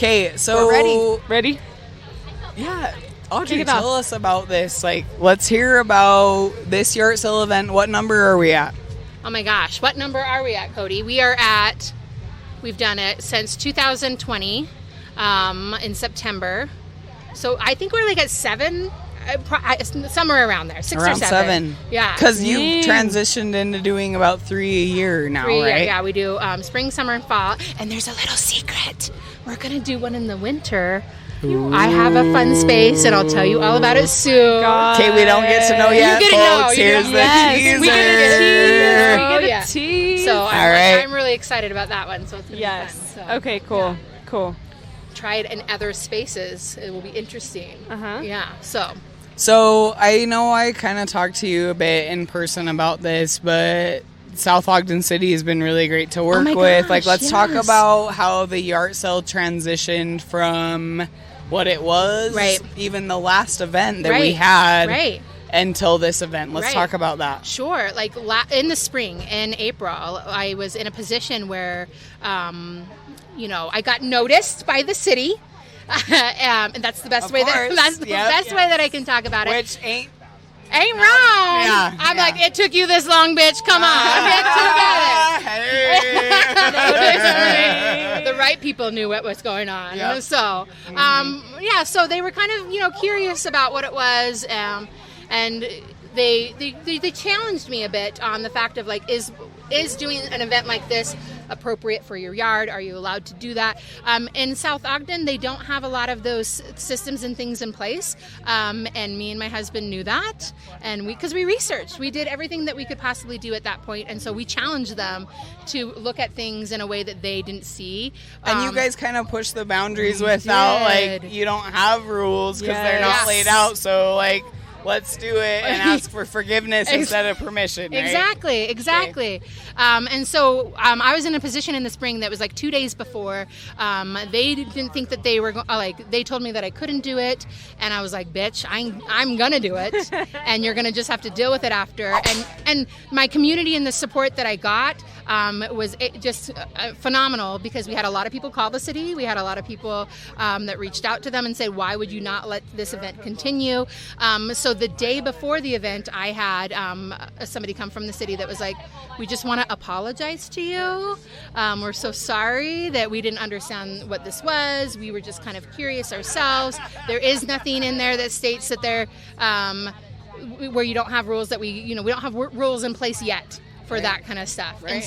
Okay, so... We're ready? Yeah. Audrey, tell us about this. Like, let's hear about this yART sale event. What number are we at? Oh my gosh, what number are we at, Cody? We've done it since 2020 in September. So I think we're like at 7, somewhere around there, 6 around or 7. Yeah. Because you've transitioned into doing about 3 a year now, right? Yeah, we do spring, summer, and fall. And there's a little secret. We're going to do one in the winter. Ooh. I have a fun space, and I'll tell you all about it soon. Okay, we don't get to know yet, folks. Here's the teaser. We get a tease. So I'm really excited about that one. So it's going to be fun. So, okay, cool. Cool. Try it in other spaces. It will be interesting. Yeah, So I know I kind of talked to you a bit in person about this, but South Ogden City has been really great to work with. Like, let's talk about how the yART sale transitioned from what it was, even the last event that we had, until this event. Let's talk about that. Sure. Like in the spring, in April, I was in a position where, I got noticed by the city. And that's the best way that I can talk about it. Which ain't wrong. Yeah, I'm like, it took you this long, bitch. Come on, the right people knew what was going on. Yep. So, so they were kind of, curious about what it was, and they challenged me a bit on the fact of like, is doing an event like this appropriate for your yard? Are you allowed to do that? In South Ogden, they don't have a lot of those systems and things in place. And me and my husband knew that. And because we researched, we did everything that we could possibly do at that point. And so we challenged them to look at things in a way that they didn't see. And you guys kind of pushed the boundaries without, like, you don't have rules because they're not laid out. So, like, let's do it and ask for forgiveness instead of permission, right? Exactly. Okay. And so I was in a position in the spring that was like 2 days before. They didn't think that they were they told me that I couldn't do it, and I was like, bitch, I'm gonna do it, and you're gonna just have to deal with it after. And my community and the support that I got was just phenomenal, because we had a lot of people call the city. We had a lot of people that reached out to them and said, why would you not let this event continue? So the day before the event, I had somebody come from the city that was like, we just want to apologize to you. We're so sorry that we didn't understand what this was. We were just kind of curious ourselves. There is nothing in there that states that there, where you don't have rules that we don't have rules in place yet for that kind of stuff. Right.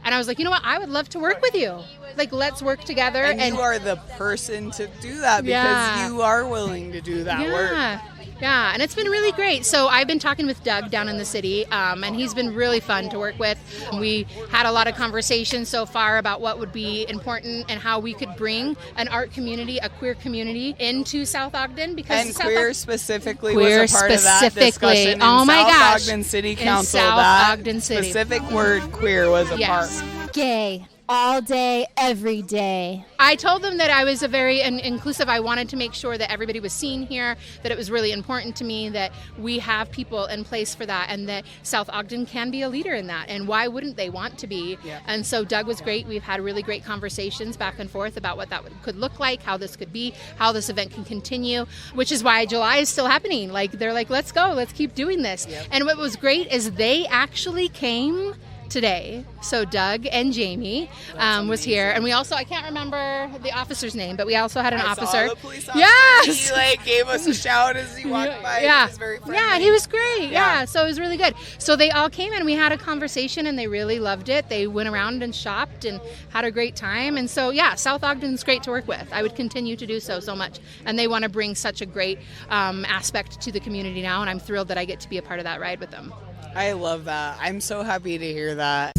And I was like, you know what? I would love to work with you. Like, let's work together. And you are the person to do that, because you are willing to do that work. Yeah, and it's been really great. So I've been talking with Doug down in the city, and he's been really fun to work with. We had a lot of conversations so far about what would be important and how we could bring an art community, a queer community, into South Ogden. Because queer specifically was a part of that discussion in South Ogden City Council. Ogden City. Specific word queer was a part. Gay. All day, every day. I told them that I was a very inclusive. I wanted to make sure that everybody was seen here, that it was really important to me that we have people in place for that, and that South Ogden can be a leader in that. And why wouldn't they want to be? Yeah. And so Doug was great. We've had really great conversations back and forth about what that could look like, how this could be, how this event can continue, which is why July is still happening. Like, they're like, let's go, let's keep doing this. Yep. And what was great is they actually came today. So Doug and Jamie was here, and we also, I can't remember the officer's name, but we also had an officer. Saw the police officer. Yes, he gave us a shout as he walked by. Yeah, he was very friendly. Yeah, he was great. Yeah, so it was really good. So they all came and we had a conversation, and they really loved it. They went around and shopped and had a great time. And so South Ogden's great to work with. I would continue to do so much, and they want to bring such a great aspect to the community now, and I'm thrilled that I get to be a part of that ride with them. I love that. I'm so happy to hear that.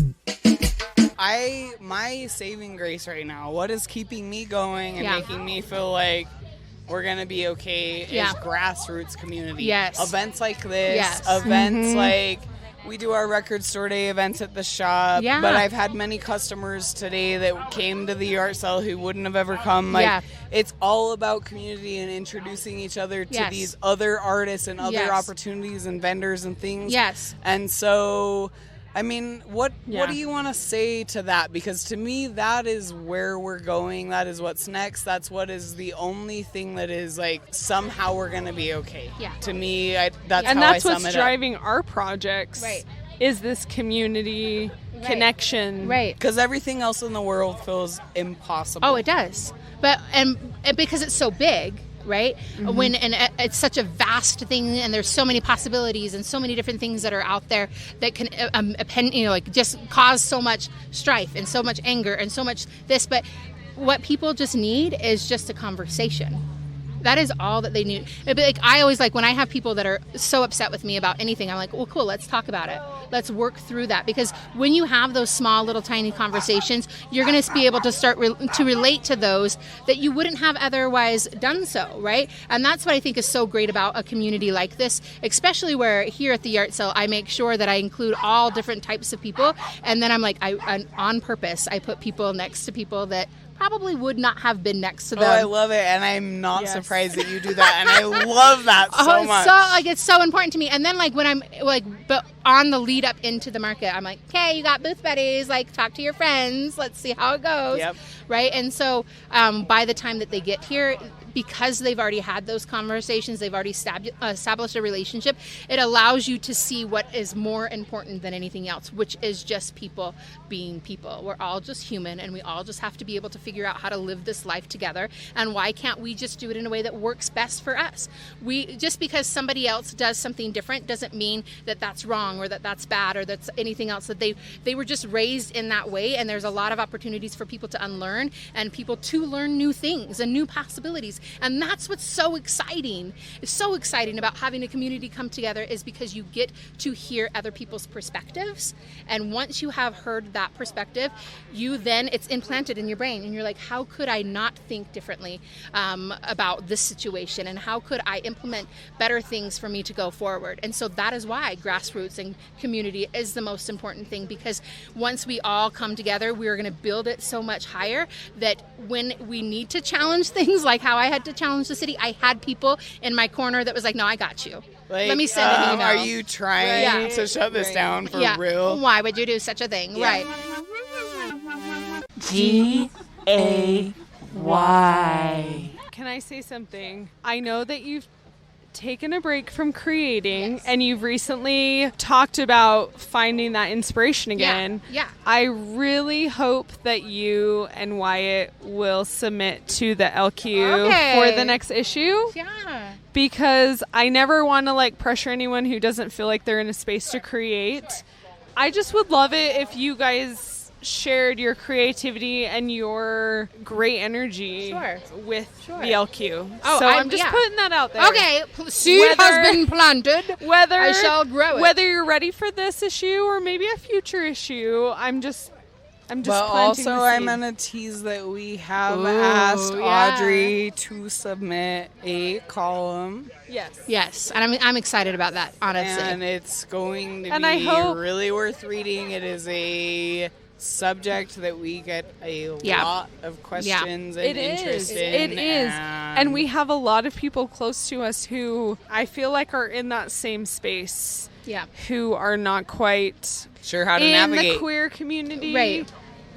My saving grace right now, what is keeping me going and making me feel like we're going to be okay is grassroots community. Yes. Events like this, events like we do our record store day events at the shop, but I've had many customers today that came to the yART sale who wouldn't have ever come. It's all about community and introducing each other to these other artists and other opportunities and vendors and things. Yes. And so I mean, what do you want to say to that? Because to me, that is where we're going. That is what's next. That's what is the only thing that is like somehow we're going to be okay. Yeah. To me, that's how I sum it up. And that's what's driving our projects. Right. Is this community connection. Right. Because everything else in the world feels impossible. Oh, it does. But and because it's so big, right? When it's such a vast thing, and there's so many possibilities and so many different things that are out there that can, like just cause so much strife and so much anger and so much this. But what people just need is just a conversation. That is all that they need. Like I always like when I have people that are so upset with me about anything, I'm like, well, cool, let's talk about it. Let's work through that. Because when you have those small, little, tiny conversations, you're going to be able to start to relate to those that you wouldn't have otherwise done so, right? And that's what I think is so great about a community like this, especially where here at the yART Cell, I make sure that I include all different types of people. And then I'm like, on purpose, I put people next to people that probably would not have been next to them. Oh, I love it, and I'm not surprised that you do that, and I love that so much. It's so important to me. And then when I'm but on the lead up into the market, I'm like, okay, you got booth buddies, talk to your friends, let's see how it goes. Yep. Right. And so by the time that they get here, because they've already had those conversations, they've already established a relationship, it allows you to see what is more important than anything else, which is just people being people. We're all just human, and we all just have to be able to figure out how to live this life together. And why can't we just do it in a way that works best for us? Just because somebody else does something different doesn't mean that that's wrong or that that's bad or that's anything else. That they were just raised in that way, and there's a lot of opportunities for people to unlearn and people to learn new things and new possibilities. And that's what's so exciting. It's so exciting about having a community come together, is because you get to hear other people's perspectives. And once you have heard that perspective, it's implanted in your brain, and you're like, how could I not think differently about this situation, and how could I implement better things for me to go forward? And so that is why grassroots and community is the most important thing, because once we all come together, we are going to build it so much higher that when we need to challenge things, like how I had to challenge the city, I had people in my corner that was like, no, I got you. Let me send an email. Are you trying to shut this down for real? Why would you do such a thing? Yeah. Right. GAY. Can I say something? I know that you've taken a break from creating, and you've recently talked about finding that inspiration again. Yeah. I really hope that you and Wyatt will submit to the LQ for the next issue. Yeah. Because I never want to pressure anyone who doesn't feel like they're in a space to create. I just would love it if you guys shared your creativity and your great energy with the LQ. So I'm just putting that out there. Okay, seed has been planted. I shall grow it. Whether you're ready for this issue or maybe a future issue, I'm just but planting also the seed. I'm going to tease that we have asked Audrey to submit a column. Yes, and I'm excited about that, honestly. And it's going to be really worth reading. It is a subject that we get a lot of questions and interest in. It is. And we have a lot of people close to us who I feel like are in that same space. Yeah. Who are not quite sure how to navigate in the queer community. Right.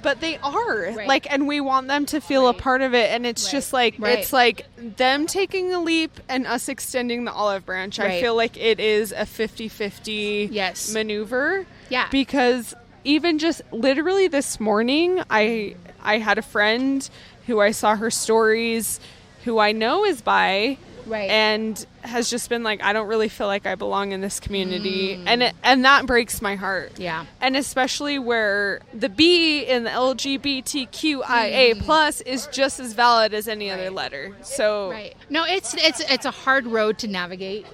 But they are. And we want them to feel a part of it. And it's just it's like them taking a leap and us extending the olive branch. I feel like it is a 50-50 maneuver. Yeah. Because even just literally this morning, I had a friend who I saw her stories, who I know is bi, and has just been like, I don't really feel like I belong in this community. And that breaks my heart. Yeah. And especially where the B in the LGBTQIA plus is just as valid as any other letter. So no, it's a hard road to navigate,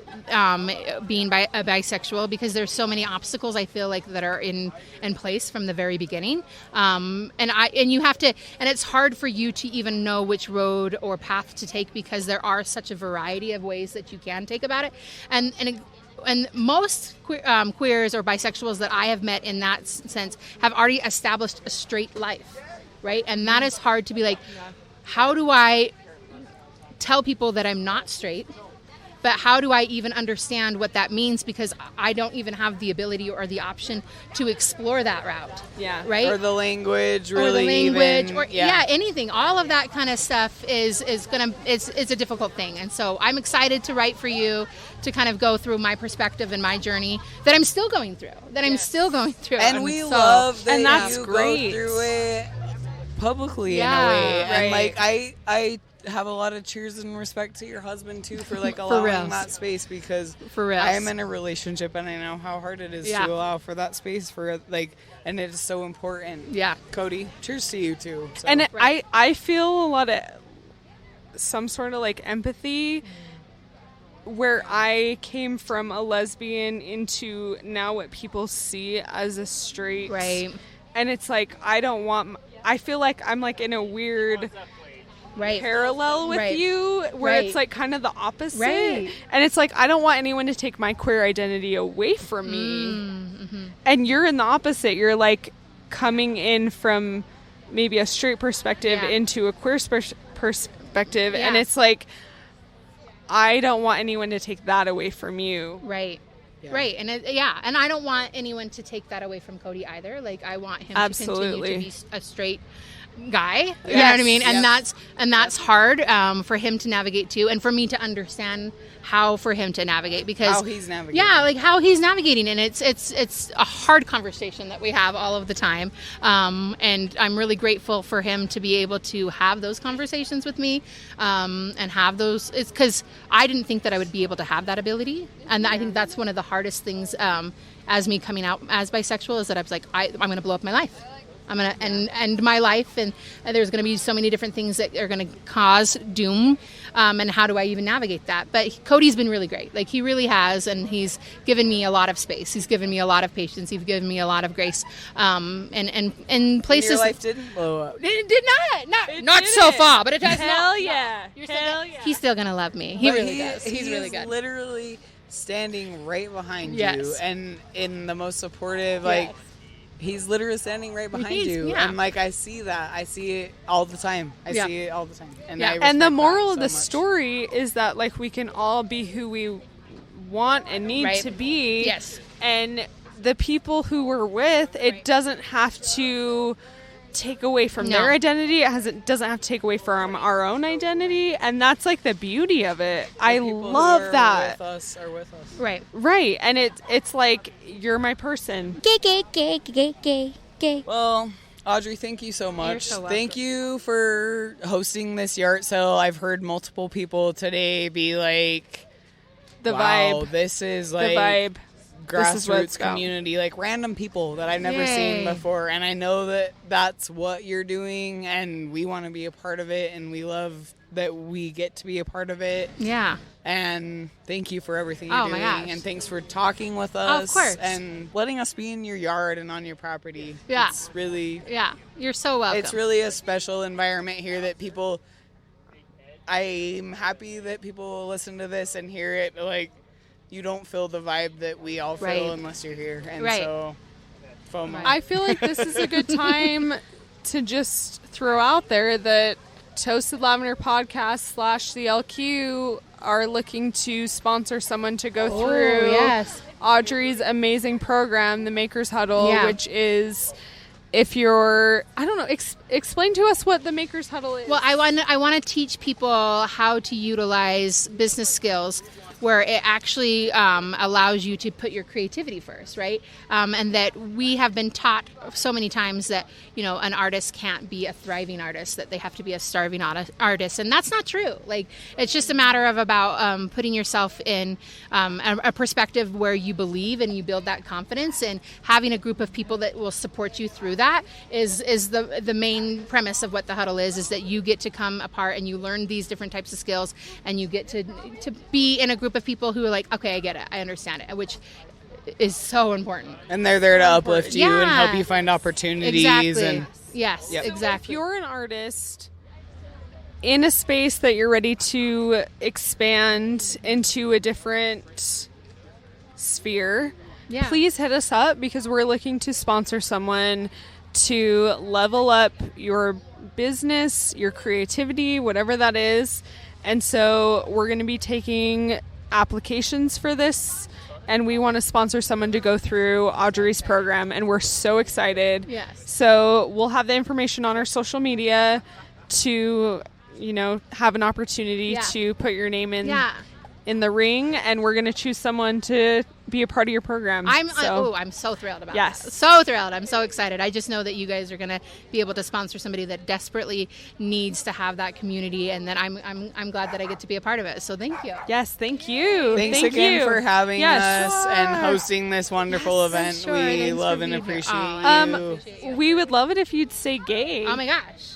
being a bisexual, because there's so many obstacles I feel like that are in place from the very beginning. And you have to, and it's hard for you to even know which road or path to take, because there are such a variety of ways that you can take about it, and most queers or bisexuals that I have met in that sense have already established a straight life, right? And that is hard to be like, how do I tell people that I'm not straight but how do I even understand what that means? Because I don't even have the ability or the option to explore that route. Yeah. Right? Or the language, really. Or the language, even, or anything. All of that kind of stuff is a difficult thing. And so I'm excited to write for you, to kind of go through my perspective and my journey that I'm still going through. And we love that and that's you great. go through it publicly Yeah, in a way. right. And like I have a lot of cheers and respect to your husband too for like allowing reals. that space, because For reals. I am in a relationship and I know how hard it is Yeah. to allow for that space for like, and it is so important. Yeah. Cody, cheers to you too. So. And I feel a lot of some sort of like empathy where I came from a lesbian into now what people see as a straight. Right. And it's like, I feel like I'm like in a weird parallel with you where it's like kind of the opposite. Right. And it's like, I don't want anyone to take my queer identity away from me. Mm-hmm. And you're in the opposite. You're like coming in from maybe a straight perspective into a queer perspective. Yeah. And it's like, I don't want anyone to take that away from you. Right. Yeah. Right. And and I don't want anyone to take that away from Cody either. Like, I want him Absolutely. to continue to be a straight guy. You know Yes. what I mean? And Yes. that's hard for him to navigate too, and for me to understand how for him to navigate, because How he's navigating. Yeah, like how he's navigating, and it's a hard conversation that we have all of the time. And I'm really grateful for him to be able to have those conversations with me, and have those. It's because I didn't think that I would be able to have that ability, and I think that's one of the hardest things as me coming out as bisexual, is that I was like, I'm going to blow up my life. I'm going to end my life, and there's going to be so many different things that are going to cause doom, and how do I even navigate that? But Cody's been really great. Like, he really has, and he's given me a lot of space. He's given me a lot of patience. He's given me a lot of grace, and places. Your life didn't blow up. It did not so far, but it has not. Hell yeah. Hell yeah. He's still going to love me. He But really does. He's really good. Literally standing right behind Yes. you, and in the most supportive, Yes. like, he's literally standing right behind He's- you. yeah. And like, I see that. I see it all the time. I Yeah. see it all the time. And Yeah. I And the respect moral that of the so much. story is that like we can all be who we want and need Right. to be. Yes. And the people who we're with, it doesn't have to take away from No. their identity. It doesn't have to take away from our own identity, and that's like the beauty of it. I People who love are that. With us are with us. Right. Right, and it's like you're my person. Gay, gay, gay, gay, gay, gay. Well, Audrey, thank you so much. so welcome. Thank you for hosting this yART sale. I've heard multiple people today be like, The wow, vibe, this is the like vibe. This is what's grassroots community, like random people that I've never Yay. seen before. And I know that that's what you're doing, and we want to be a part of it, and we love that we get to be a part of it. Yeah. And thank you for everything you're Oh, doing. my gosh. And thanks for talking with us. Of course. And letting us be in your yard and on your property. Yeah. It's really, Yeah. You're so welcome. it's really a special environment here that people, I'm happy that people listen to this and hear it. Like, you don't feel the vibe that we all feel Right. unless you're here. And Right. so, FOMO. I feel like this is a good time to just throw out there that Toasted Lavender Podcast / the LQ are looking to sponsor someone to go through yes. Audrey's amazing program, the Makers Huddle, Yeah. which is, if you're, I don't know, explain to us what the Makers Huddle is. Well, I want to teach people how to utilize business skills where it actually allows you to put your creativity first, right? And that we have been taught so many times that, you know, an artist can't be a thriving artist, that they have to be a starving artist. And that's not true. Like, it's just a matter of about putting yourself in a perspective where you believe and you build that confidence, and having a group of people that will support you through that is the main premise of what the huddle is that you get to come apart and you learn these different types of skills, and you get to be in a group of people who are like, okay, I get it, I understand it, which is so important. and they're there to uplift you and help Yeah. you find opportunities. Exactly. And Yes, Yep. exactly. If you're an artist in a space that you're ready to expand into a different sphere, Yeah. please hit us up, because we're looking to sponsor someone to level up your business, your creativity, whatever that is. And so we're going to be taking applications for this, and we want to sponsor someone to go through Audrey's program, and we're so excited. Yes. So we'll have the information on our social media to, have an opportunity to put your name in the ring, and we're going to choose someone to be a part of your program. I'm so thrilled about Yes. that. So thrilled. I'm so excited. I just know that you guys are going to be able to sponsor somebody that desperately needs to have that community, and that I'm glad that I get to be a part of it. So thank you. Yes, thank you. Thanks Thank again you. for having Yes. us and hosting this wonderful event. Sure. We Thanks love for and being here. appreciate you. We would love it if you'd say gay. Oh my gosh.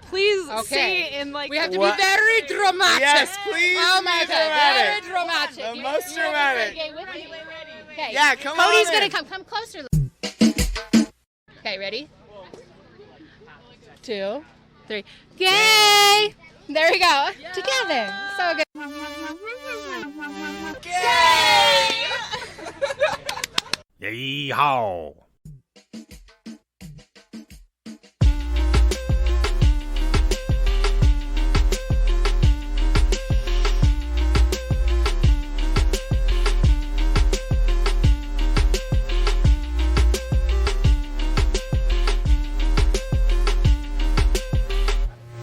Please Okay. say in We have to What? be very dramatic. Yes, please Oh my be God. Very dramatic. dramatic. The most dramatic. Okay. Yeah, come on Cody's in. gonna come closer. Okay, ready? 2, 3. Gay! There we go. Together. So good. Yeehaw!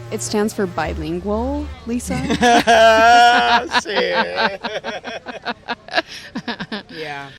It stands for bilingual, Lisa. Shit. Yeah.